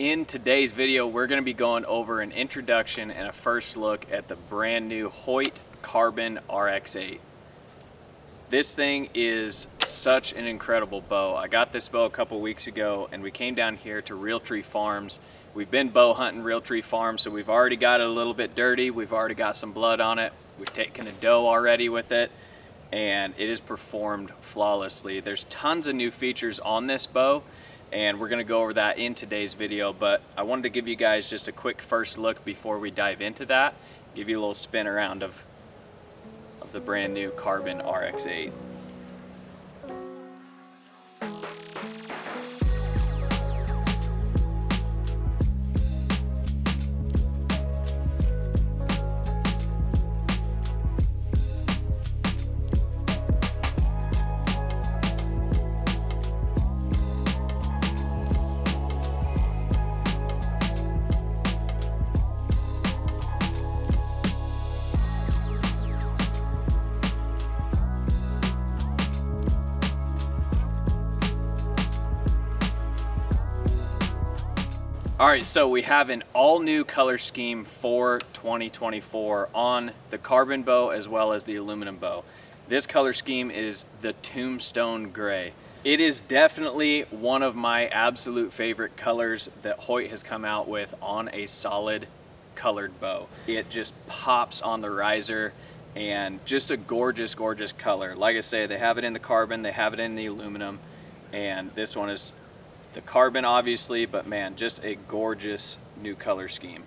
In today's video, we're going to be going over an introduction and a first look at the brand new Hoyt Carbon RX8. This thing is such an incredible bow. I got this bow a couple weeks ago and we came down here to Realtree Farms. We've been bow hunting Realtree Farms, so we've already got it a little bit dirty. We've already got some blood on it. We've taken a doe already with it, and it has performed flawlessly. There's tons of new features on this bow, and we're going to go over that in today's video, but I wanted to give you guys just a quick first look before we dive into that, give you a little spin around of the brand new Carbon RX8. Alright, so we have an all new color scheme for 2024 on the carbon bow as well as the aluminum bow. This color scheme is the Tombstone Gray. It is definitely one of my absolute favorite colors that Hoyt has come out with on a solid colored bow. It just pops on the riser and just a gorgeous, gorgeous color. Like I say, they have it in the carbon, they have it in the aluminum, and this one is the carbon obviously, but man, just a gorgeous new color scheme.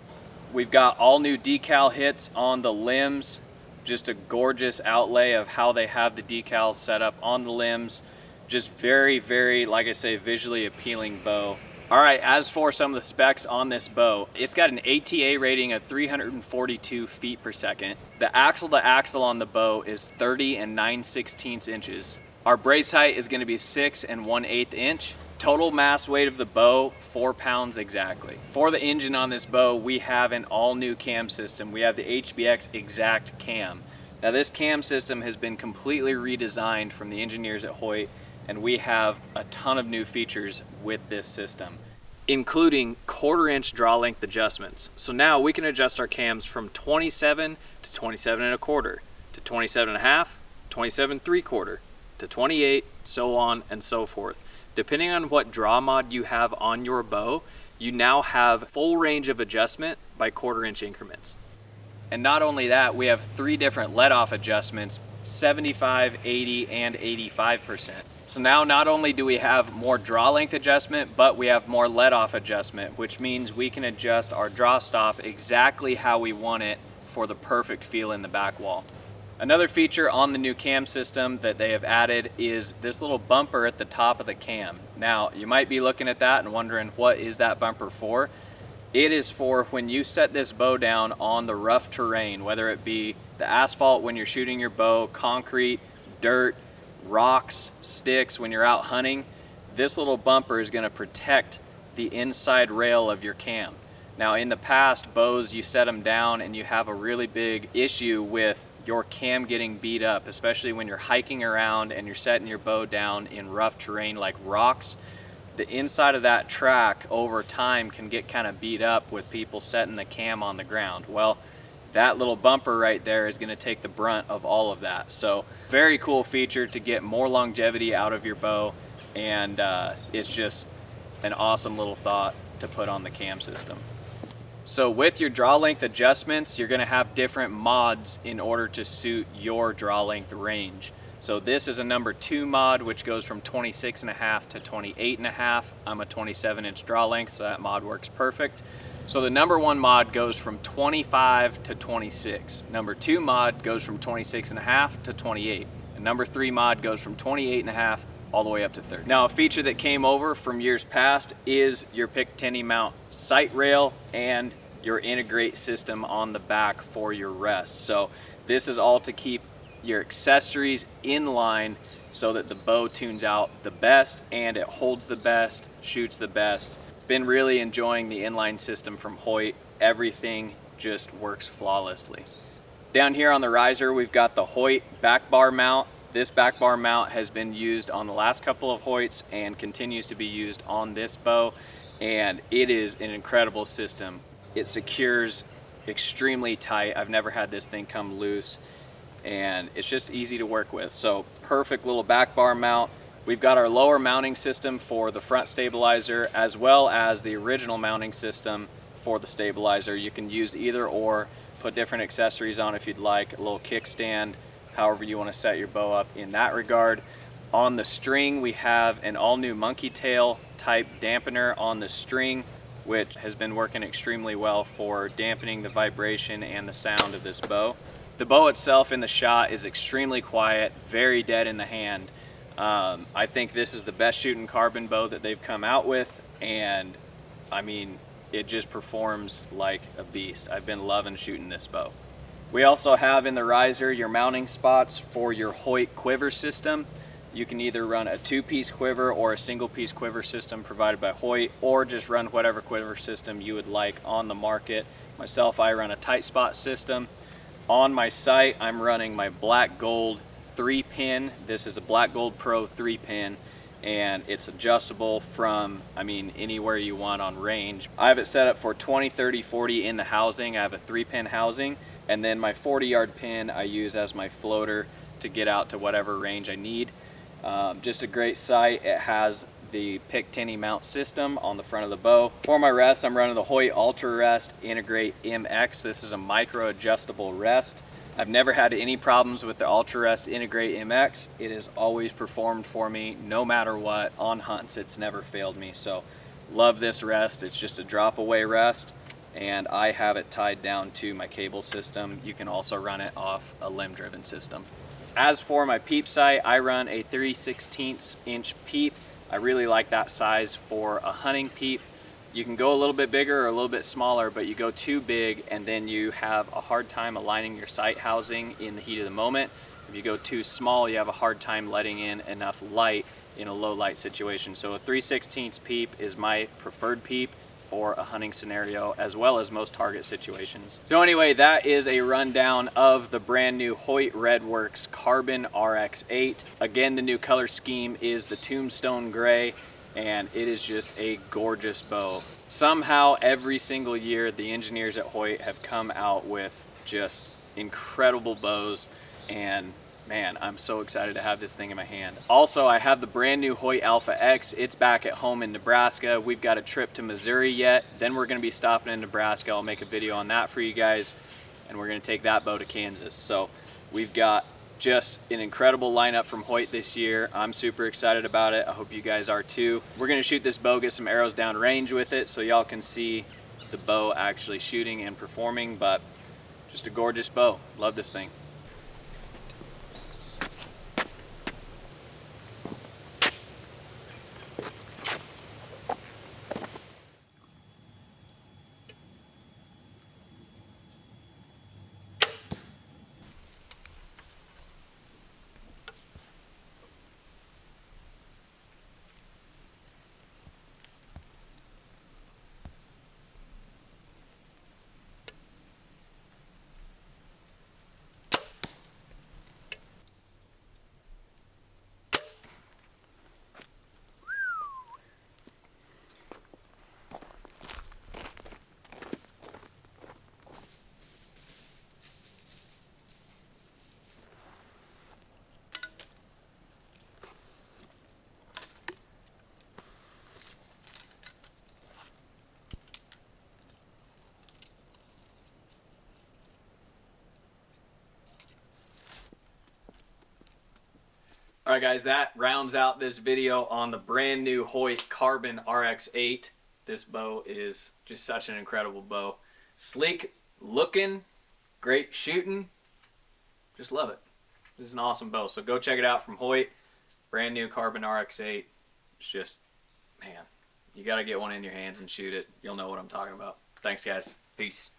We've got all new decal hits on the limbs, just a gorgeous outlay of how they have the decals set up on the limbs. Just very, very, like I say, visually appealing bow. All right, as for some of the specs on this bow, it's got an ATA rating of 342 feet per second. The axle to axle on the bow is 30 and 9/16 inches. Our brace height is going to be 6 and 1/8 inch. Total mass weight of the bow, 4 pounds exactly. For the engine on this bow, we have an all new cam system. We have the HBX Exact cam. Now this cam system has been completely redesigned from the engineers at Hoyt, and we have a ton of new features with this system, including 1/4 inch draw length adjustments. So now we can adjust our cams from 27 to 27 1/4, to 27 1/2, 27 3/4, to 28, so on and so forth. Depending on what draw mod you have on your bow, you now have full range of adjustment by 1/4 inch increments. And not only that, we have 3 different let-off adjustments, 75, 80, and 85%. So now not only do we have more draw length adjustment, but we have more let-off adjustment, which means we can adjust our draw stop exactly how we want it for the perfect feel in the back wall. Another feature on the new cam system that they have added is this little bumper at the top of the cam. Now, you might be looking at that and wondering, what is that bumper for? It is for when you set this bow down on the rough terrain, whether it be the asphalt when you're shooting your bow, concrete, dirt, rocks, sticks when you're out hunting. This little bumper is going to protect the inside rail of your cam. Now, in the past, bows, you set them down and you have a really big issue with your cam getting beat up, especially when you're hiking around and you're setting your bow down in rough terrain like rocks. The inside of that track over time can get kind of beat up with people setting the cam on the ground. Well, that little bumper right there is going to take the brunt of all of that. So very cool feature to get more longevity out of your bow, and it's just an awesome little thought to put on the cam system. So with your draw length adjustments, you're going to have different mods in order to suit your draw length range. So this is a number 2 mod, which goes from 26 1/2 to 28 1/2. I'm a 27 inch draw length, so that mod works perfect. So the number 1 mod goes from 25 to 26. Number 2 mod goes from 26 1/2 to 28. And number 3 mod goes from 28 1/2 all the way up to 30. Now, a feature that came over from years past is your Picatinny mount sight rail and your integrate system on the back for your rest. So this is all to keep your accessories in line so that the bow tunes out the best and it holds the best, shoots the best. Been really enjoying the inline system from Hoyt. Everything just works flawlessly. Down here on the riser, we've got the Hoyt back bar mount. This back bar mount has been used on the last couple of Hoyts and continues to be used on this bow. and it is an incredible system. It secures extremely tight. I've never had this thing come loose, and it's just easy to work with. So perfect little back bar mount. We've got our lower mounting system for the front stabilizer, as well as the original mounting system for the stabilizer. You can use either or, put different accessories on if you'd like, a little kickstand, however you want to set your bow up in that regard. On the string, we have an all-new monkey tail type dampener on the string, which has been working extremely well for dampening the vibration and the sound of this bow. The bow itself in the shot is extremely quiet, very dead in the hand. I think this is the best shooting carbon bow that they've come out with, and I mean, it just performs like a beast. I've been loving shooting this bow. We also have in the riser your mounting spots for your Hoyt quiver system. You can either run a 2-piece quiver or a single-piece quiver system provided by Hoyt, or just run whatever quiver system you would like on the market. Myself, I run a tight spot system. On my sight, I'm running my black gold 3-pin. This is a Black Gold Pro 3-pin, and it's adjustable from, I mean, anywhere you want on range. I have it set up for 20, 30, 40 in the housing. I have a 3-pin housing, and then my 40-yard pin I use as my floater to get out to whatever range I need. Just a great sight. It has the Picatinny mount system on the front of the bow. For my rest, I'm running the Hoyt Ultra Rest Integrate MX. This is a micro adjustable rest. I've never had any problems with the Ultra Rest Integrate MX. It has always performed for me no matter what. On hunts, it's never failed me. So love this rest. It's just a drop away rest, and I have it tied down to my cable system. You can also run it off a limb driven system. As for my peep sight, I run a 3/16 inch peep. I really like that size for a hunting peep. You can go a little bit bigger or a little bit smaller, but you go too big and then you have a hard time aligning your sight housing in the heat of the moment. If you go too small, you have a hard time letting in enough light in a low light situation. So a 3/16 peep is my preferred peep for a hunting scenario, as well as most target situations. So anyway, that is a rundown of the brand new Hoyt Redworks Carbon RX8. Again, the new color scheme is the Tombstone Gray, and it is just a gorgeous bow. Somehow every single year the engineers at Hoyt have come out with just incredible bows, and man, I'm so excited to have this thing in my hand. Also, I have the brand new Hoyt Alpha X. It's back at home in Nebraska. We've got a trip to Missouri yet. Then we're gonna be stopping in Nebraska. I'll make a video on that for you guys, and we're gonna take that bow to Kansas. So we've got just an incredible lineup from Hoyt this year. I'm super excited about it. I hope you guys are too. We're gonna shoot this bow, get some arrows down range with it so y'all can see the bow actually shooting and performing, but just a gorgeous bow. Love this thing. All right, guys, that rounds out this video on the brand new Hoyt Carbon RX8. This bow is just such an incredible bow. Sleek looking, great shooting. Just love it. This is an awesome bow. So go check it out from Hoyt. Brand new Carbon RX8. It's just, man, you got to get one in your hands and shoot it. You'll know what I'm talking about. Thanks, guys. Peace.